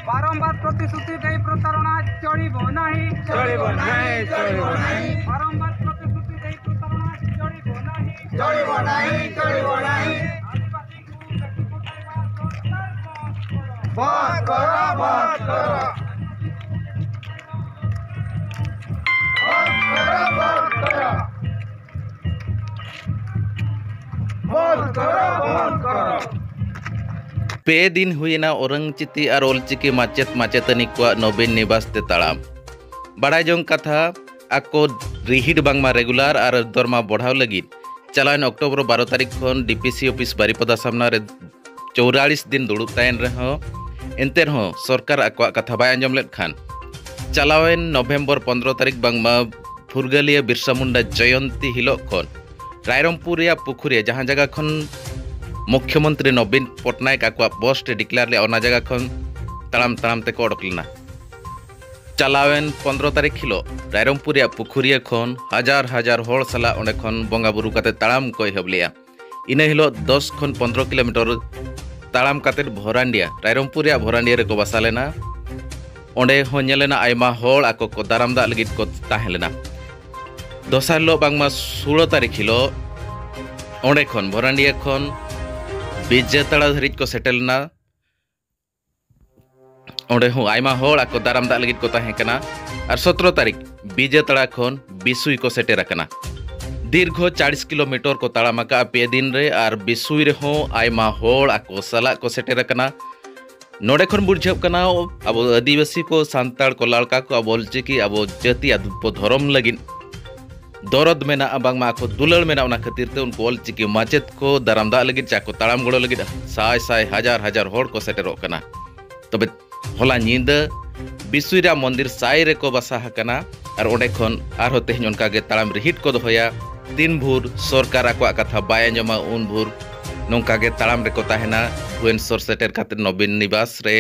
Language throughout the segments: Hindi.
बारंबार प्रतिश्रुति दे प्रतारणा चलिब नहीं बारंबार प्रतिश्रुति दे प्रतारणा चलिब नहीं बंद करो पे दिन हुईना औरंगचिती और ओलचिकी माचेत माचेतनी को नवीन निवास ते ताड़ाम बाड़ाय जोंग कथा आको रिहिड बांगमा रेगुलर और दरमा बढ़ाव लगी चलान अक्टोबर 12 तारीख खन डीपीसी ऑफिस बारिपदा सामना रे 44 दिन दुड़ुब तायन रहो एनते रहो सरकार आको कथा बाय आंजम लेद खान चलावेन नवेम्बर 15 तारीख बांगमा फुरगलिया बिरसा मुंडा जयंती हिलो खन रायरमपुरिया पुखुरिया जहाँ जगह खन मुख्यमंत्री नवीन पटनायक आको बस टे डिक्लेयर ले ओना जगह खन ताड़ाम ताड़ाम ते को अडक लेना चलावेन 15 तारीख हिलो रायरमपुरिया पुखुरिया खन हजार हजार होड़ सला ओंडे खन बंगा बुरु काते ताड़ाम को एहब लिया इना हिलो 10 खन 15 किलोमीटर ताड़ाम काते भोरांडिया रायरमपुरिया भोरांडिया रे को बसा लेना ओंडे हो नेलेना आयमा होड़ आको को दाराम दा लगित को ताहेलेना दोसार हिलो बांगमा 16 तारीख हिलो ओंडे खन भोरांडिया खन विजेताड़ा धरिज को सेटेलना ओंडे हूँ आयमा होड़ आको दाराम दा लगित को ताहें कना और 17 तारीख विजेताड़ा खन बिसुई को सेटेर कना दीर्घ 40 किलोमीटर को ताड़ामाका पे दिन रे और बिसुई रे हूँ आयमा होड़ आको सला को सेटेर कना नोडे खन बुझेब कना अब आदिवासी को सांताड़ को लड़का को अब ओलचिकी अब जाति अब धर्म लगिन दरद मेना बांगमा आको दुलड़ मेना उना खातिर ते उनको ओलचिकी माचेत को दाराम दा लगित चाको ताड़ाम गड़ो लगित साय साय हजार हजार होड़ को सेटेरो कना तबे होला नींदा बिसुईरा मंदिर साई रे को बसा हकना और ओंडे खन आरो तेहन उनका गे ताड़ाम रिहिट को दोया दिन भूर सरकार आको कथा बाय आंजमा उन भूर नोंका गे ताड़ाम रे को ताहेना भुवनेश्वर सेटेर खातिर नवीन निवास रे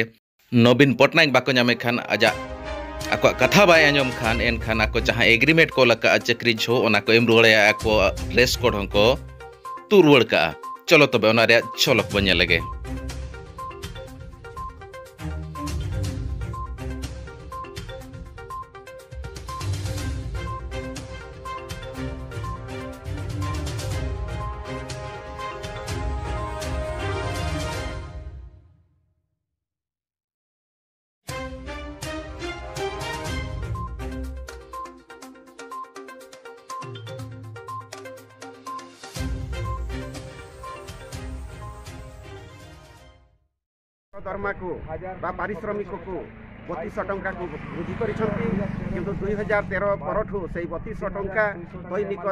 नवीन पटनायक बाको नामे खान आजा आको कथा बाय आंजम खान एन खान आको जहां एग्रीमेंट को लका चक्री छो ओना को एम रुवाड़े आको रेस कोड हंको तू रुवाड़ का चलो तबे ओना रे छलक बन्या लगे दरमा को पारिश्रमिक को 3200 टंका को वृद्धि किंतु 2013 परठू से 3200 टंका दैनिक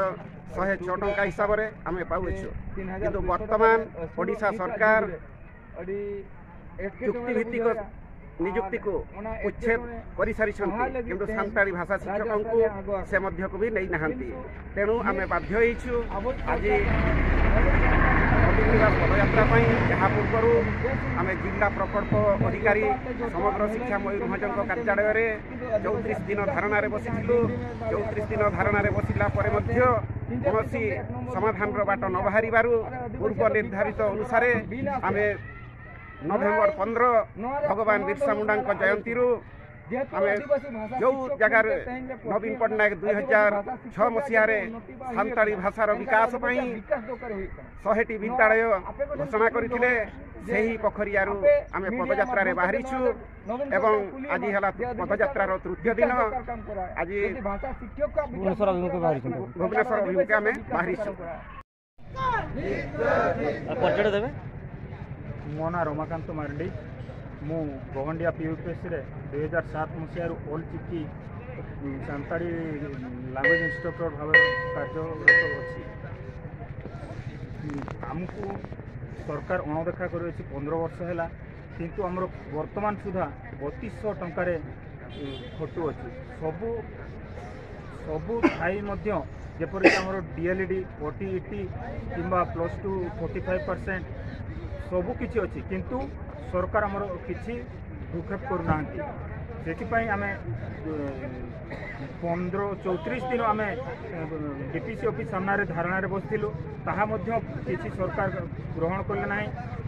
106 टंका हिसाब से आम पाऊछु किंतु वर्तमान ओडिशा सरकार चुक्तिभित्तिक नियुक्ति को उच्छेद कर सारी किंतु सांताड़ी भाषा शिक्षकों को से मध्य को भी नहीं नहांती तेणु आम बाध्य आज पदयात्रा जहाँ पूर्व आम जिला प्रकल्प अधिकारी समग्र शिक्षा मयूरभंज कार्यालय 34 दिन धारणा बसिलु 34 दिन धारणा बसिला कौन समाधान बाट न बाहर पूर्व निर्धारित अनुसार आम नवेम्बर 15 भगवान बिरसा मुंडा जयंती आम जो जगार नवीन पटनायक 2006 मसीह सांताड़ी भाषार विकास 100टी विद्यालय घोषणा करते से ही पोखरियारू आम पदयात्रा बाहरीछु एवं आज है पदयात्रार तृतीय दिन आज भुवनेश्वर अभिमुखे आम बाहरीछु। मो ना रमाकांत मार्डी मु बगंडिया पीयूपीएससी 2007 मसीह ओलचिकी सांताड़ी लैंग्वेज इंस्ट्रक्टर भाव कार्यरत अच्छी आमको सरकार अणदेखा कर 15 वर्ष है किंतु आमर वर्तमान सुधा 3200 टंकार खटु अच्छी सबू सबू थाई जपरिक आमर डीएलईडी ओटीईटी किंबा +2 45% सबू किछि अच्छी किंतु सरकार आमर किछि भूक्षेप करूना से आम 34 दिन आम डीपीसी ऑफिस सामने धारणा बसलु ताहा किछि सरकार ग्रहण कले ना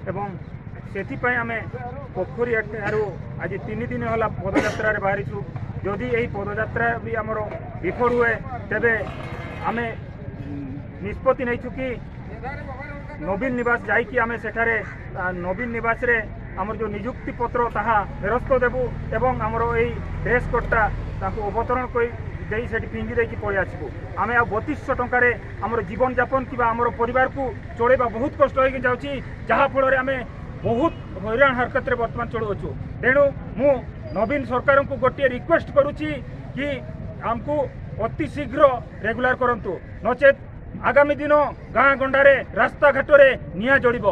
एवं ସେଥିପାଇଁ ଆମେ ପୋଖରୀ ଠାରୁ ଆଜି 3 ଦିନ ହେଲା ପଦଯାତ୍ରାରେ ବାହାରିଛୁ। ଯଦି ଏହି ପଦଯାତ୍ରା ବି ଆମର ବିଫଳ ହୁଏ ତେବେ ଆମେ ନିଷ୍ପତ୍ତି ନେଇଛୁ କି ନବୀନ ନିବାସ ଯାଇକି ଆମେ ସେଠାରେ ନବୀନ ନିବାସରେ ଆମର ଯେଉଁ ନିଯୁକ୍ତି ପତ୍ର ତାହା ଫେରସ୍ତ ଦେବୁ ଏବଂ ଆମର ଏଇ ଡ୍ରେସ୍ କୋଡ଼୍ଟା ତାକୁ ଅବତରଣ କରି ଦେଇ ସେଠି ଫିଙ୍ଗି ଦେଇକି ପଳେଇ ଆସିବୁ। ଆମେ ଆଉ 3200 ଟଙ୍କାରେ ଆମର ଜୀବନଯାପନ କିମ୍ବା ଆମର ପରିବାରକୁ ଚଳେଇବା ବହୁତ କଷ୍ଟ ହୋଇକି ଯାଉଛି, ଯାହାଫଳରେ ଆମେ ବହୁତ ହଇରାଣ ହରକତରେ ବର୍ତ୍ତମାନ ଚଳୁଅଛୁ। ତେଣୁ ମୁଁ ନବୀନ ସରକାରଙ୍କୁ ଗୋଟିଏ ରିକ୍ୱେଷ୍ଟ କରୁଛି କି ଆମକୁ ଅତି ଶୀଘ୍ର ରେଗୁଲାର କରନ୍ତୁ, ନଚେତ୍ ଆଗାମୀ ଦିନ ଗାଁ ଗଣ୍ଡାରେ ରାସ୍ତାଘାଟରେ ନିଆଁ ଜଳିବ।